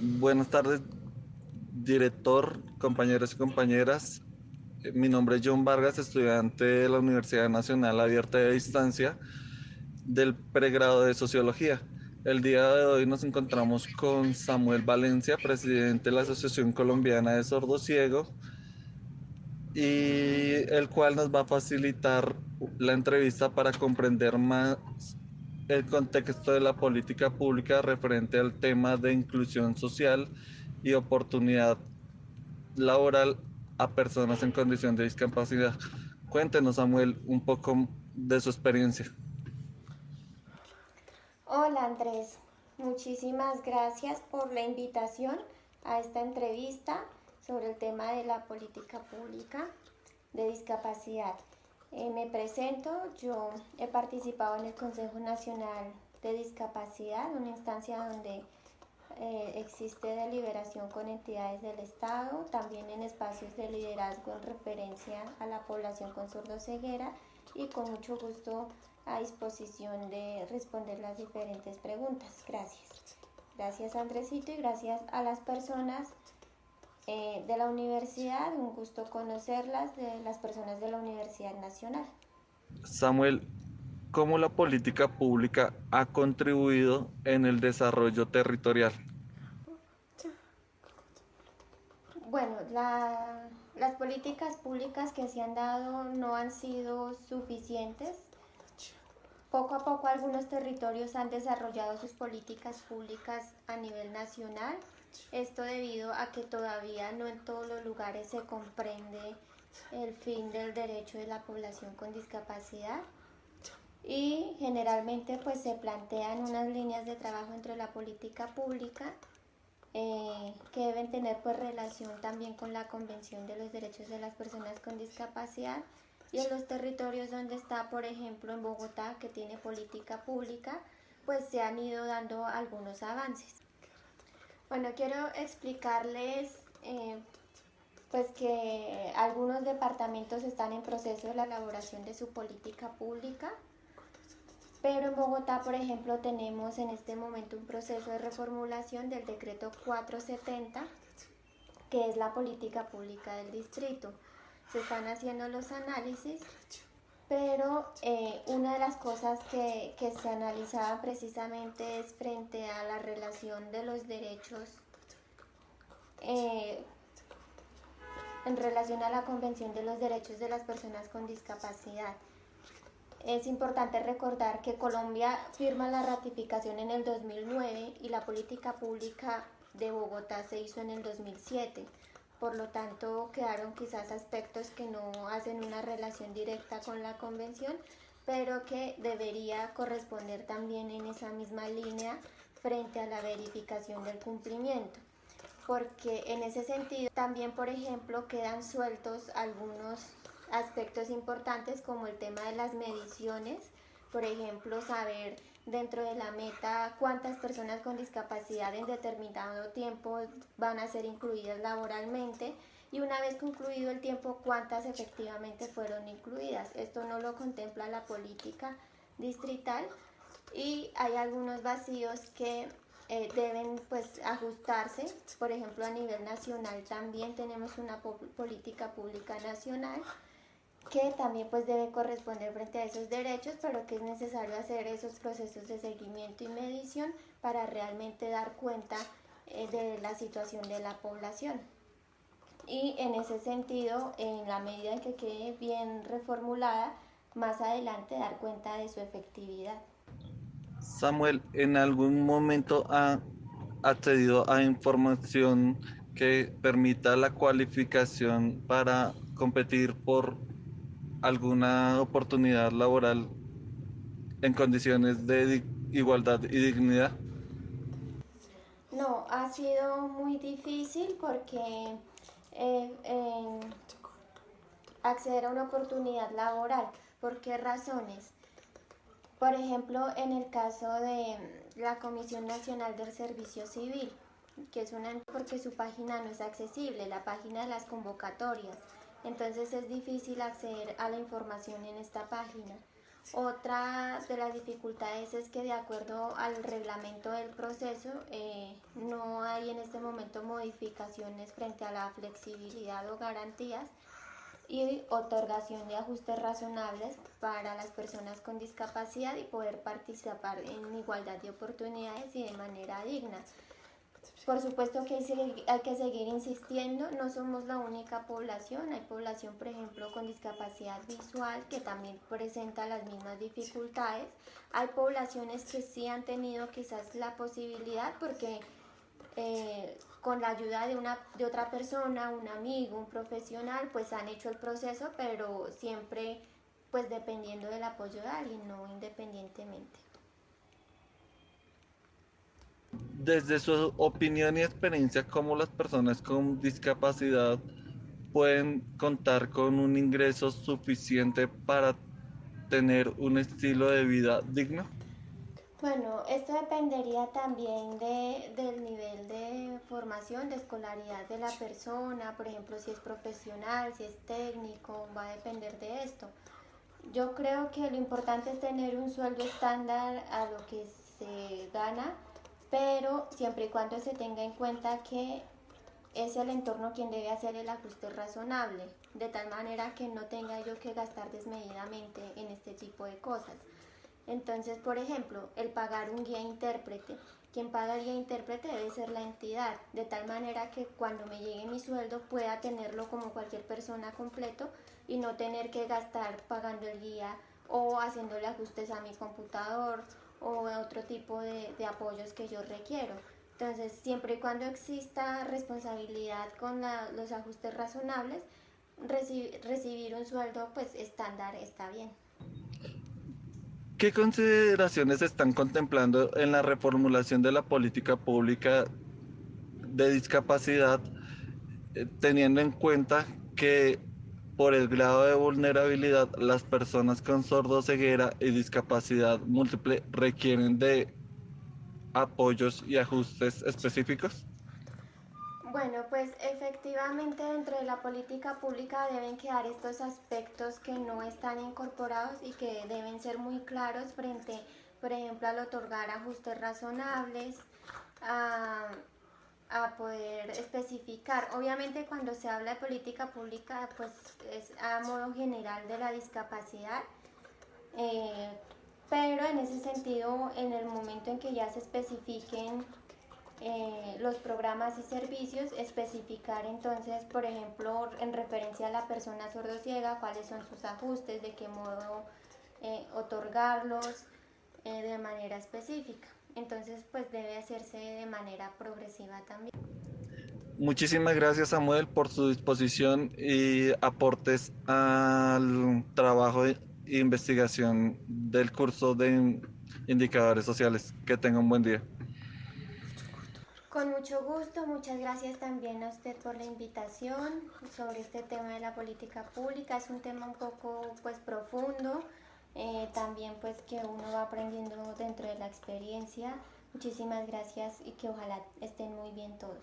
Buenas tardes, director, compañeros y compañeras. Mi nombre es John Vargas, estudiante de la Universidad Nacional Abierta de Distancia del pregrado de Sociología. El día de hoy nos encontramos con Samuel Valencia, presidente de la Asociación Colombiana de Sordos Ciegos, y el cual nos va a facilitar la entrevista para comprender más el contexto de la política pública referente al tema de inclusión social y oportunidad laboral a personas en condición de discapacidad. Cuéntenos, Samuel, un poco de su experiencia. Hola Andrés, muchísimas gracias por la invitación a esta entrevista sobre el tema de la política pública de discapacidad. Me presento, yo he participado en el Consejo Nacional de Discapacidad, una instancia donde existe deliberación con entidades del Estado, también en espacios de liderazgo en referencia a la población con sordoceguera y con mucho gusto a disposición de responder las diferentes preguntas. Gracias. Gracias Andresito y gracias a las personas de la universidad, un gusto conocerlas, de las personas de la Universidad Nacional. Samuel, ¿cómo la política pública ha contribuido en el desarrollo territorial? Bueno, las políticas públicas que se han dado no han sido suficientes. Poco a poco algunos territorios han desarrollado sus políticas públicas a nivel nacional. Esto debido a que todavía no en todos los lugares se comprende el fin del derecho de la población con discapacidad y generalmente pues se plantean unas líneas de trabajo entre la política pública que deben tener pues relación también con la Convención de los Derechos de las Personas con Discapacidad y en los territorios donde está, por ejemplo, en Bogotá, que tiene política pública, pues se han ido dando algunos avances. Bueno, quiero explicarles pues que algunos departamentos están en proceso de la elaboración de su política pública, pero en Bogotá, por ejemplo, tenemos en este momento un proceso de reformulación del decreto 470, que es la política pública del distrito. Se están haciendo los análisis, pero una de las cosas que se analizaba precisamente es frente a la relación de los derechos eh, en relación a la Convención de los Derechos de las Personas con Discapacidad. Es importante recordar que Colombia firma la ratificación en el 2009 y la política pública de Bogotá se hizo en el 2007. Por lo tanto, quedaron quizás aspectos que no hacen una relación directa con la convención, pero que debería corresponder también en esa misma línea frente a la verificación del cumplimiento. Porque en ese sentido también, por ejemplo, quedan sueltos algunos aspectos importantes como el tema de las mediciones, por ejemplo, saber dentro de la meta cuántas personas con discapacidad en determinado tiempo van a ser incluidas laboralmente y una vez concluido el tiempo cuántas efectivamente fueron incluidas. Esto no lo contempla la política distrital y hay algunos vacíos que deben pues ajustarse. Por ejemplo, a nivel nacional también tenemos una política pública nacional que también pues debe corresponder frente a esos derechos, pero que es necesario hacer esos procesos de seguimiento y medición para realmente dar cuenta de la situación de la población. Y en ese sentido, en la medida en que quede bien reformulada, más adelante dar cuenta de su efectividad. Samuel, ¿en algún momento ha accedido a información que permita la cualificación para competir por alguna oportunidad laboral en condiciones de igualdad y dignidad? No, ha sido muy difícil porque acceder a una oportunidad laboral. ¿Por qué razones? Por ejemplo, en el caso de la Comisión Nacional del Servicio Civil, que es una porque su página no es accesible, la página de las convocatorias. Entonces es difícil acceder a la información en esta página. Otra de las dificultades es que de acuerdo al reglamento del proceso no hay en este momento modificaciones frente a la flexibilidad o garantías y otorgación de ajustes razonables para las personas con discapacidad y poder participar en igualdad de oportunidades y de manera digna. Por supuesto que hay que seguir insistiendo, no somos la única población, hay población, por ejemplo, con discapacidad visual que también presenta las mismas dificultades. Hay poblaciones que sí han tenido quizás la posibilidad porque con la ayuda de otra persona, un amigo, un profesional, pues han hecho el proceso, pero siempre pues dependiendo del apoyo de alguien, no independientemente. Desde su opinión y experiencia, ¿cómo las personas con discapacidad pueden contar con un ingreso suficiente para tener un estilo de vida digno? Bueno, esto dependería también del nivel de formación, de escolaridad de la persona, por ejemplo, si es profesional, si es técnico, va a depender de esto. Yo creo que lo importante es tener un sueldo estándar a lo que se gana, pero siempre y cuando se tenga en cuenta que es el entorno quien debe hacer el ajuste razonable, de tal manera que no tenga yo que gastar desmedidamente en este tipo de cosas. Entonces, por ejemplo, el pagar un guía intérprete. Quien paga el guía intérprete debe ser la entidad, de tal manera que cuando me llegue mi sueldo pueda tenerlo como cualquier persona completo y no tener que gastar pagando el guía o haciéndole ajustes a mi computador o otro tipo de apoyos que yo requiero. Entonces, siempre y cuando exista responsabilidad con los ajustes razonables, recibir un sueldo pues estándar está bien. ¿Qué consideraciones se están contemplando en la reformulación de la política pública de discapacidad, teniendo en cuenta que por el grado de vulnerabilidad las personas con sordoceguera y discapacidad múltiple requieren de apoyos y ajustes específicos? Bueno, pues efectivamente dentro de la política pública deben quedar estos aspectos que no están incorporados y que deben ser muy claros frente, por ejemplo, al otorgar ajustes razonables, a, a poder especificar. Obviamente cuando se habla de política pública, pues es a modo general de la discapacidad, eh, pero en ese sentido, en el momento en que ya se especifiquen los programas y servicios, especificar entonces, por ejemplo, en referencia a la persona sordociega, cuáles son sus ajustes, de qué modo otorgarlos de manera específica. Entonces, pues debe hacerse de manera progresiva también. Muchísimas gracias, Samuel, por su disposición y aportes al trabajo de investigación del curso de indicadores sociales. Que tenga un buen día. Con mucho gusto, muchas gracias también a usted por la invitación sobre este tema de la política pública. Es un tema un poco pues profundo, también pues que uno va aprendiendo dentro de la experiencia. Muchísimas gracias y que ojalá estén muy bien todos.